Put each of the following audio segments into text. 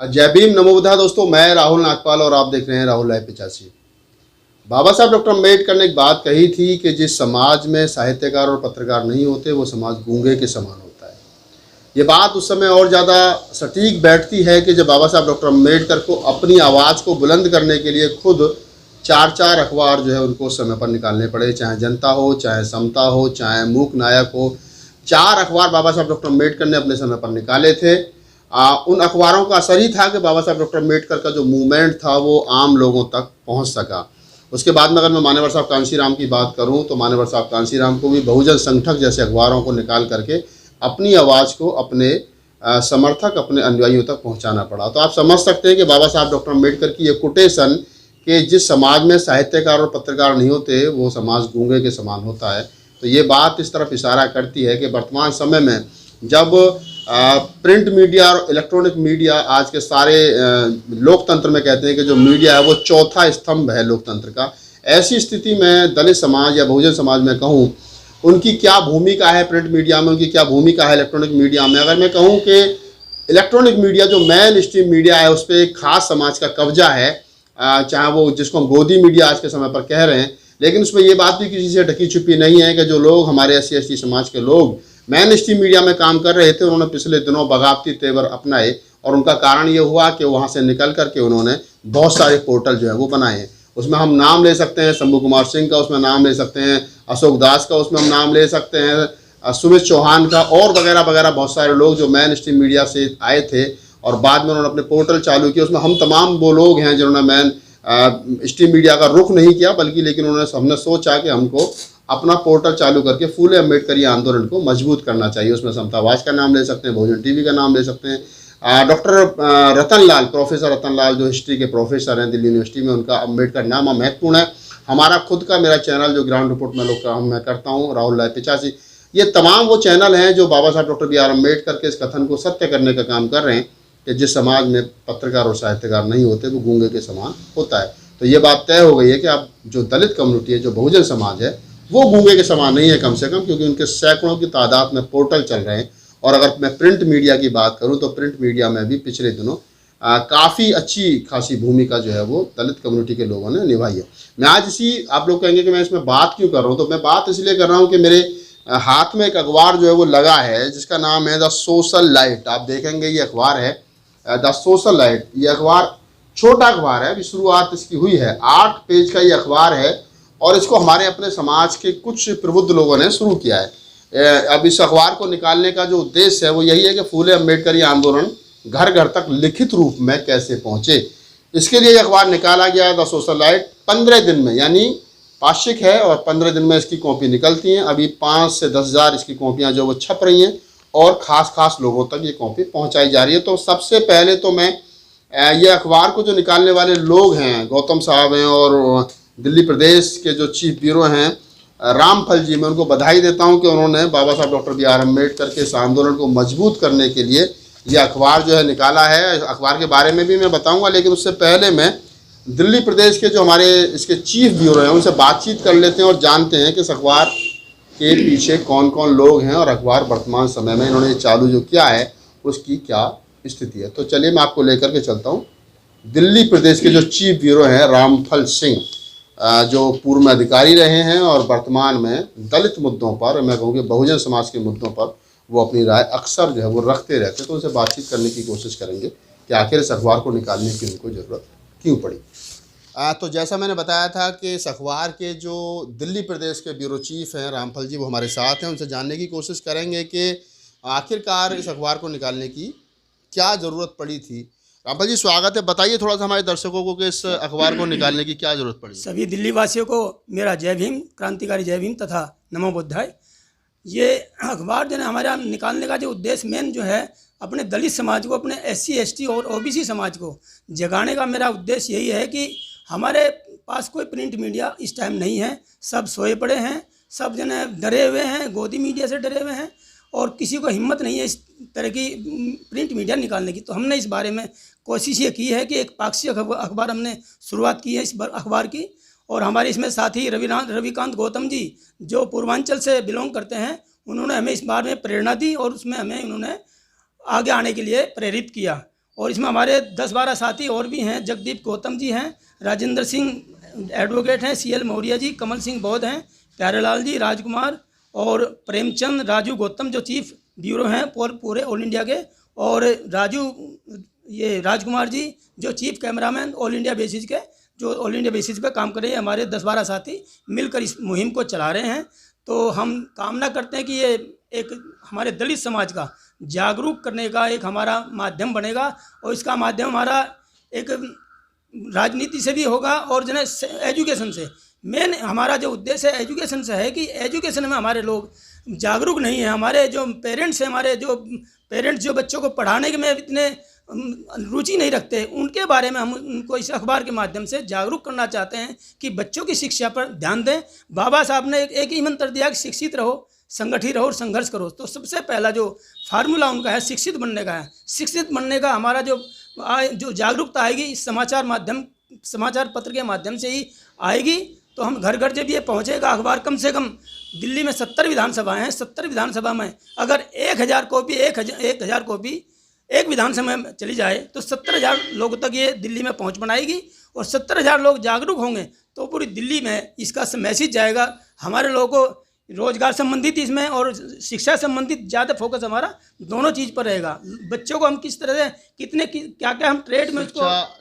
जय भीम, नमो बुद्धा। दोस्तों, मैं राहुल नागपाल और आप देख रहे हैं राहुल लाइव 85। बाबा साहब डॉक्टर अम्बेडकर ने एक बात कही थी कि जिस समाज में साहित्यकार और पत्रकार नहीं होते वो समाज गूंगे के समान होता है। ये बात उस समय और ज़्यादा सटीक बैठती है कि जब बाबा साहब डॉक्टर अम्बेडकर को अपनी आवाज़ को बुलंद करने के लिए खुद चार अखबार जो है उनको समय पर निकालने पड़े, चाहे जनता हो, चाहे समता हो, चाहे मूक नायक हो। 4 अखबार बाबा साहब डॉक्टर अम्बेडकर ने अपने समय पर निकाले थे। उन अखबारों का असर ही था कि बाबा साहब डॉक्टर अम्बेडकर का जो मूवमेंट था वो आम लोगों तक पहुंच सका। उसके बाद में अगर मैं मान्यवर साहब कांशीराम की बात करूं तो मान्यवर साहब कांशीराम को भी बहुजन संगठक जैसे अखबारों को निकाल करके अपनी आवाज़ को अपने समर्थक, अपने अनुयायियों तक पहुंचाना पड़ा। तो आप समझ सकते हैं कि बाबा साहब डॉक्टर अम्बेडकर की ये कोटेशन कि जिस समाज में साहित्यकार और पत्रकार नहीं होते वो समाज गूंगे के समान होता है, तो ये बात इस तरफ इशारा करती है कि वर्तमान समय में जब प्रिंट मीडिया और इलेक्ट्रॉनिक मीडिया आज के सारे लोकतंत्र में कहते हैं कि जो मीडिया है वो चौथा स्तंभ है लोकतंत्र का, ऐसी स्थिति में दलित समाज या बहुजन समाज में कहूँ उनकी क्या भूमिका है प्रिंट मीडिया में, उनकी क्या भूमिका है इलेक्ट्रॉनिक मीडिया में। अगर मैं कहूँ कि इलेक्ट्रॉनिक मीडिया जो मेन स्ट्रीम मीडिया है उस पर एक खास समाज का कब्जा है, चाहे वो जिसको हम गोदी मीडिया आज के समय पर कह रहे हैं, लेकिन उसमें ये बात भी किसी से ढकी छुपी नहीं है कि जो लोग हमारे SC/ST समाज के लोग मेन स्ट्रीम मीडिया में काम कर रहे थे उन्होंने पिछले दिनों बगावती तेवर अपनाए और उनका कारण ये हुआ कि वहाँ से निकल करके उन्होंने बहुत सारे पोर्टल जो है वो बनाए हैं। उसमें हम नाम ले सकते हैं शंभू कुमार सिंह का, उसमें नाम ले सकते हैं अशोक दास का, उसमें हम नाम ले सकते हैं सुमित चौहान का और वगैरह वगैरह बहुत सारे लोग जो मेन स्ट्रीम मीडिया से आए थे और बाद में उन्होंने अपने पोर्टल चालू किए। उसमें हम तमाम वो लोग हैं जिन्होंने मेन स्ट्रीम मीडिया का रुख नहीं किया, बल्कि लेकिन हमने सोचा कि हमको अपना पोर्टल चालू करके फूले अम्बेडकरी आंदोलन को मजबूत करना चाहिए। उसमें समतावाज का नाम ले सकते हैं, बहुजन टीवी का नाम ले सकते हैं, डॉक्टर रतन लाल, प्रोफेसर रतन लाल जो हिस्ट्री के प्रोफेसर हैं दिल्ली यूनिवर्सिटी में, उनका अम्बेडकर नाम महत्वपूर्ण है। हमारा खुद का मेरा चैनल जो ग्राउंड रिपोर्ट में मैं करता हूँ राहुल लाइव 85, ये तमाम वो चैनल हैं जो बाबा साहब डॉक्टर BR अम्बेडकर के इस कथन को सत्य करने का काम कर रहे हैं कि जिस समाज में पत्रकार और साहित्यकार नहीं होते वो गूंगे के समान होता है। तो ये बात तय हो गई है कि अब जो दलित कम्युनिटी है, जो बहुजन समाज है, वो गूंगे के समान नहीं है कम से कम, क्योंकि उनके सैकड़ों की तादाद में पोर्टल चल रहे हैं। और अगर मैं प्रिंट मीडिया की बात करूं तो प्रिंट मीडिया में भी पिछले दिनों काफ़ी अच्छी खासी भूमिका जो है वो दलित कम्युनिटी के लोगों ने निभाई है। मैं आज आप लोग कहेंगे कि मैं इसमें बात क्यों कर रहा हूँ, तो मैं बात इसलिए कर रहा हूँ कि मेरे हाथ में एक अखबार जो है वो लगा है जिसका नाम है द सोशल लाइट। आप देखेंगे ये अखबार है द सोशल लाइट। ये अखबार छोटा अखबार है, अभी शुरुआत इसकी हुई है, 8 पेज का ये अखबार है और इसको हमारे अपने समाज के कुछ प्रबुद्ध लोगों ने शुरू किया है। अब इस अखबार को निकालने का जो उद्देश्य है वो यही है कि फूले अम्बेडकरी आंदोलन घर घर तक लिखित रूप में कैसे पहुँचे, इसके लिए ये अखबार निकाला गया द सोशल लाइट। 15 दिन में, यानी पाक्षिक है और 15 दिन में इसकी कॉपी निकलती हैं। अभी 5 से 10 हज़ार इसकी कॉपियाँ जो वो छप रही हैं और ख़ास लोगों तक ये कॉपी पहुँचाई जा रही है। तो सबसे पहले तो मैं ये अखबार को जो निकालने वाले लोग हैं, गौतम साहब हैं और दिल्ली प्रदेश के जो चीफ ब्यूरो हैं रामफल जी, मैं उनको बधाई देता हूं कि उन्होंने बाबा साहब डॉक्टर BR अम्बेडकर के इस आंदोलन को मजबूत करने के लिए ये अखबार जो है निकाला है। अखबार के बारे में भी मैं बताऊंगा, लेकिन उससे पहले मैं दिल्ली प्रदेश के जो हमारे इसके चीफ ब्यूरो हैं उनसे बातचीत कर लेते हैं और जानते हैं कि इस अखबार के पीछे कौन कौन लोग हैं और अखबार वर्तमान समय में इन्होंने चालू जो किया है उसकी क्या स्थिति है। तो चलिए मैं आपको लेकर के चलता हूँ दिल्ली प्रदेश के जो चीफ ब्यूरो हैं रामफल सिंह, जो पूर्व में अधिकारी रहे हैं और वर्तमान में दलित मुद्दों पर, मैं कहूँ कि बहुजन समाज के मुद्दों पर वो अपनी राय अक्सर जो है वो रखते रहते हैं। तो उनसे बातचीत करने की कोशिश करेंगे कि आखिर इस अखबार को निकालने की उनको ज़रूरत क्यों पड़ी। तो जैसा मैंने बताया था कि इस अखबार के जो दिल्ली प्रदेश के ब्यूरो चीफ हैं रामफल जी, वो हमारे साथ हैं। उनसे जानने की कोशिश करेंगे कि आखिरकार इस अखबार को निकालने की क्या ज़रूरत पड़ी थी। रामफल जी, स्वागत है। बताइए थोड़ा सा हमारे दर्शकों को कि इस अखबार को निकालने की क्या ज़रूरत पड़ी। सभी दिल्ली वासियों को मेरा जय भीम, क्रांतिकारी जय भीम तथा नमो बुद्धाय। ये अखबार जो है हमारे निकालने का जो उद्देश्य मेन जो है अपने दलित समाज को, अपने SC/ST और OBC समाज को जगाने का मेरा उद्देश्य यही है कि हमारे पास कोई प्रिंट मीडिया इस टाइम नहीं है, सब सोए पड़े हैं, सब जने डरे हुए हैं, गोदी मीडिया से डरे हुए हैं और किसी को हिम्मत नहीं है इस तरह की प्रिंट मीडिया निकालने की। तो हमने इस बारे में कोशिश ये की है कि एक पाक्षिक अखबार हमने शुरुआत की है इस अखबार की, और हमारे इसमें साथी रविकांत गौतम जी जो पूर्वांचल से बिलोंग करते हैं उन्होंने हमें इस बार में प्रेरणा दी और उसमें हमें उन्होंने आगे आने के लिए प्रेरित किया। और इसमें हमारे 10-12 साथी और भी हैं। जगदीप गौतम जी हैं, राजेंद्र सिंह एडवोकेट हैं, CL मौर्य जी, कमल सिंह बौद्ध हैं, प्यारेलाल जी, राजकुमार और प्रेमचंद, राजू गौतम जो चीफ ब्यूरो हैं पूरे ऑल इंडिया के, और राजकुमार जी जो chief cameraman all India basis के, जो ऑल इंडिया बेसिस पे काम कर रहे हैं। हमारे 10-12 साथी मिलकर इस मुहिम को चला रहे हैं। तो हम कामना करते हैं कि ये एक हमारे दलित समाज का जागरूक करने का एक हमारा माध्यम बनेगा, और इसका माध्यम हमारा एक राजनीति से भी होगा और जो है एजुकेशन से। मेन हमारा जो उद्देश्य है एजुकेशन से है कि एजुकेशन में हमारे लोग जागरूक नहीं है। हमारे जो पेरेंट्स हैं, हमारे जो पेरेंट्स जो बच्चों को पढ़ाने के में इतने रुचि नहीं रखते, उनके बारे में हम उनको इस अखबार के माध्यम से जागरूक करना चाहते हैं कि बच्चों की शिक्षा पर ध्यान दें। बाबा साहब ने एक ही मंत्र दिया कि शिक्षित रहो, संगठित रहो और संघर्ष करो। तो सबसे पहला जो फार्मूला उनका है शिक्षित बनने का है। शिक्षित बनने का हमारा जो जागरूकता आएगी इस समाचार पत्र के माध्यम से ही आएगी। तो हम घर घर जब ये पहुँचेगा अखबार, कम से कम दिल्ली में 70 विधानसभाएँ हैं, 70 विधानसभा में अगर 1000 कॉपी एक विधानसभा में चली जाए तो 70,000 लोगों तक ये दिल्ली में पहुंच बनाएगी, और 70,000 लोग जागरूक होंगे तो पूरी दिल्ली में इसका मैसेज जाएगा। हमारे लोगों को रोजगार संबंधित इसमें और शिक्षा संबंधित ज़्यादा फोकस हमारा दोनों चीज़ पर रहेगा। बच्चों को हम किस तरह से क्या क्या हम ट्रेड में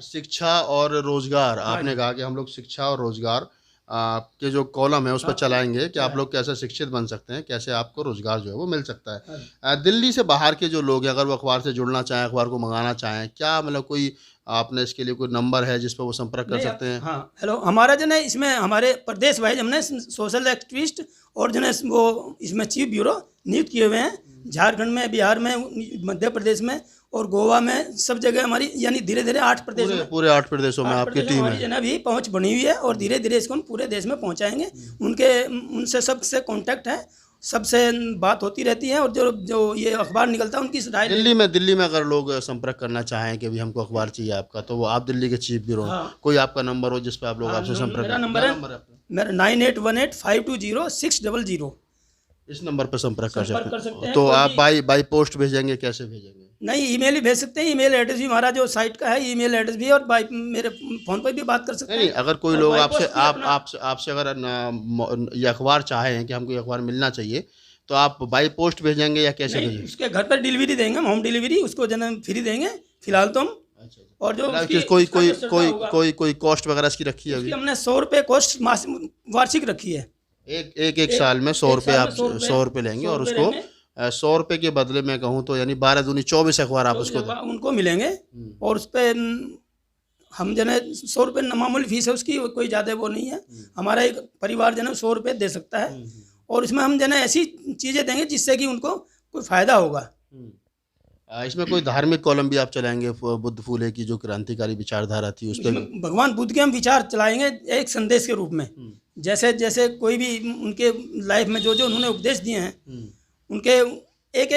शिक्षा और रोजगार, आपने कहा कि हम लोग शिक्षा और रोजगार के जो कॉलम है उस पर चलाएंगे कि आप लोग कैसे शिक्षित बन सकते हैं, कैसे आपको रोजगार जो है वो मिल सकता है। दिल्ली से बाहर के जो लोग हैं अगर वो अखबार से जुड़ना चाहें, अखबार को मंगाना चाहें, क्या मतलब कोई आपने इसके लिए कोई नंबर है जिस पर वो संपर्क कर सकते हैं? हाँ, हेलो, हमारा जो है इसमें हमारे प्रदेश वाइज हमने सोशल एक्टिविस्ट और जो है वो इसमें चीफ ब्यूरो नियुक्त किए हुए हैं। झारखंड में, बिहार में, मध्य प्रदेश में और गोवा में, सब जगह हमारी, यानी धीरे धीरे 8 प्रदेश में, पूरे 8 प्रदेशों में आपकी टीम है। जना भी पहुंच बनी हुई है और धीरे धीरे इसको हम पूरे देश में पहुंचाएंगे। उनसे सबसे कांटेक्ट है, सबसे बात होती रहती है, और जो ये अखबार निकलता है उनकी राय। दिल्ली में अगर लोग संपर्क करना चाहें कि भी हमको अखबार चाहिए आपका, तो वो आप दिल्ली के चीफ ब्यूरो, कोई आपका नंबर हो जिस पर आप लोग आपसे संपर्क? मेरा नंबर है मेरा 9818520600। इस नंबर पर संपर्क कर सकते हैं। तो आप बाई पोस्ट भेजेंगे, कैसे भेजेंगे? नहीं, ईमेल ही भेज सकते हैं। ईमेल एड्रेस भी हमारा जो साइट का है, ईमेल एड्रेस भी है, और बाई मेरे फ़ोन पर भी बात कर सकते हैं। नहीं, अगर कोई लोग आपसे अगर ये अखबार चाहें कि हमको ये अखबार मिलना चाहिए, तो आप बाई पोस्ट भेजेंगे या कैसे भेजेंगे? उसके घर पर डिलीवरी देंगे हम, होम डिलीवरी उसको जो है फ्री देंगे फिलहाल तो हम। और जो कोई कॉस्ट वगैरह इसकी रखी है? हमने 100 रुपये कॉस्ट वार्षिक रखी है। एक साल में 100 रुपये आप 100 रुपये लेंगे, और उसको 100 रुपये के बदले में कहूँ तो यानी 12 दूनी 24 अखबार आप उसको उनको मिलेंगे। और उस पर हम जो है 100 रुपये मामूली फीस है उसकी, कोई ज़्यादा वो नहीं है। हमारा एक परिवार जो है 100 रुपये दे सकता है, और इसमें हम जो है ऐसी चीज़ें देंगे जिससे कि उनको कोई फ़ायदा होगा। इसमें कोई धार्मिक कॉलम भी आप चलाएंगे? बुद्ध फूले की जो क्रांतिकारी विचारधारा थी उस पर भगवान बुद्ध के हम विचार चलाएंगे एक संदेश के रूप में। जैसे जैसे कोई भी उनके लाइफ में जो उन्होंने उपदेश दिए हैं, उनके एक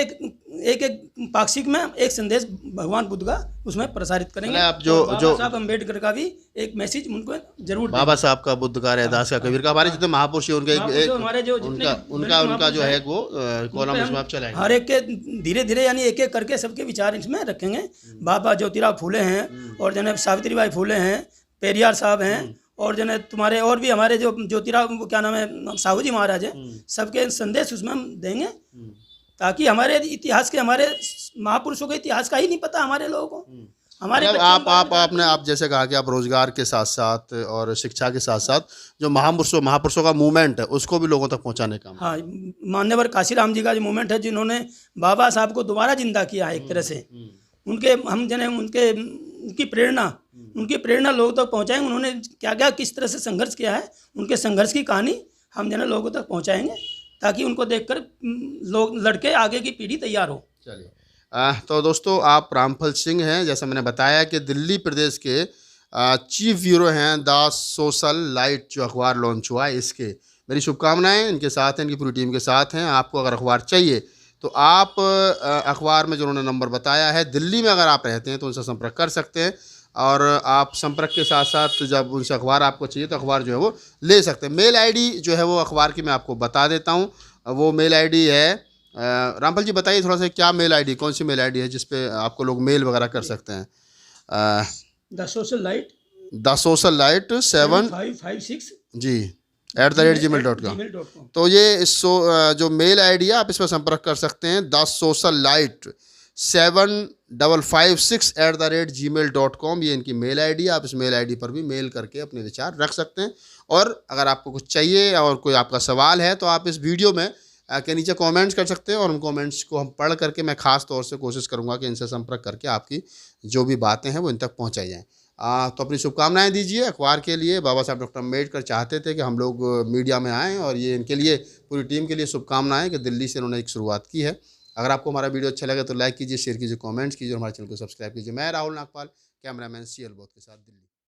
पाक्षिक में एक संदेश भगवान बुद्ध का उसमें प्रसारित करेंगे। आप जो बाबा साहब अम्बेडकर का भी एक मैसेज उनको जरूर, बाबा साहब का, बुद्ध का, रैदास का, कबीर का, हमारे जितने महापुरुष हैं उनके हमारे जो उनका जो है वो कॉलम इसमें आप चलाएंगे। हर एक के धीरे धीरे यानी एक एक करके सबके विचार इसमें रखेंगे। बाबा ज्योतिराव फूले हैं, और जो है सावित्रीबाई फूले हैं, पेरियार साहब हैं, और जो है तुम्हारे और भी हमारे जो ज्योतिराव क्या नाम है, साहू जी महाराज हैं, सबके संदेश उसमें हम देंगे, ताकि हमारे इतिहास के, हमारे महापुरुषों के इतिहास का ही नहीं पता हमारे लोगों को। हमारे आप जैसे कहा कि आप रोजगार के साथ साथ और शिक्षा के साथ साथ जो महापुरुषों का मूवमेंट है उसको भी लोगों तक पहुंचाने का। हाँ, मान्यवर काशीराम जी का जो मूवमेंट है, जिन्होंने बाबा साहब को दोबारा जिंदा किया है एक तरह से, उनके हम जने उनकी प्रेरणा लोगों तक पहुंचाएंगे। उन्होंने क्या क्या किस तरह से संघर्ष किया है, उनके संघर्ष की कहानी हम जने लोगों तक पहुंचाएंगे, ताकि उनको देखकर लोग, लड़के, आगे की पीढ़ी तैयार हो। चलिए, तो दोस्तों आप रामफल सिंह हैं, जैसा मैंने बताया कि दिल्ली प्रदेश के चीफ ब्यूरो हैं द सोशल लाइट जो अखबार लॉन्च हुआ है, इसके मेरी शुभकामनाएं इनके साथ हैं, इनकी पूरी टीम के साथ हैं। आपको अगर अखबार चाहिए तो आप अखबार में जो उन्होंने नंबर बताया है, दिल्ली में अगर आप रहते हैं तो उनसे संपर्क कर सकते हैं, और आप संपर्क के साथ साथ जब उनसे अखबार आपको चाहिए तो अखबार जो है वो ले सकते हैं। मेल आईडी जो है वो अखबार की मैं आपको बता देता हूँ, वो मेल आईडी है रामपाल जी बताइए थोड़ा सा क्या मेल आईडी, कौन सी मेल आईडी है जिस पे आपको लोग मेल वगैरह कर सकते हैं? The social light the social light 7 556 G @gmail.com। gmail.com। तो ये जो मेल आईडी है आप इस पर संपर्क कर सकते हैं, द सोशल लाइट 7556 @gmail.com। ये इनकी मेल आईडी है। आप इस मेल आईडी पर भी मेल करके अपने विचार रख सकते हैं। और अगर आपको कुछ चाहिए और कोई आपका सवाल है तो आप इस वीडियो में के नीचे कमेंट्स कर सकते हैं और उन कमेंट्स को हम पढ़ करके मैं ख़ास तौर से कोशिश करूँगा कि इनसे संपर्क करके आपकी जो भी बातें हैं वो इन तक पहुँचाई जाएँ। तो अपनी शुभकामनाएं दीजिए अखबार के लिए। बाबा साहब डॉक्टर अम्बेडकर चाहते थे कि हम लोग मीडिया में आएँ और ये इनके लिए पूरी टीम के लिए शुभकामनाएं कि दिल्ली से इन्होंने एक शुरुआत की है। अगर आपको हमारा वीडियो अच्छा लगे तो लाइक कीजिए, शेयर कीजिए, कमेंट्स कीजिए और हमारे चैनल को सब्सक्राइब कीजिए। मैं Rahul Nagpal, cameraman CL both के साथ, दिल्ली।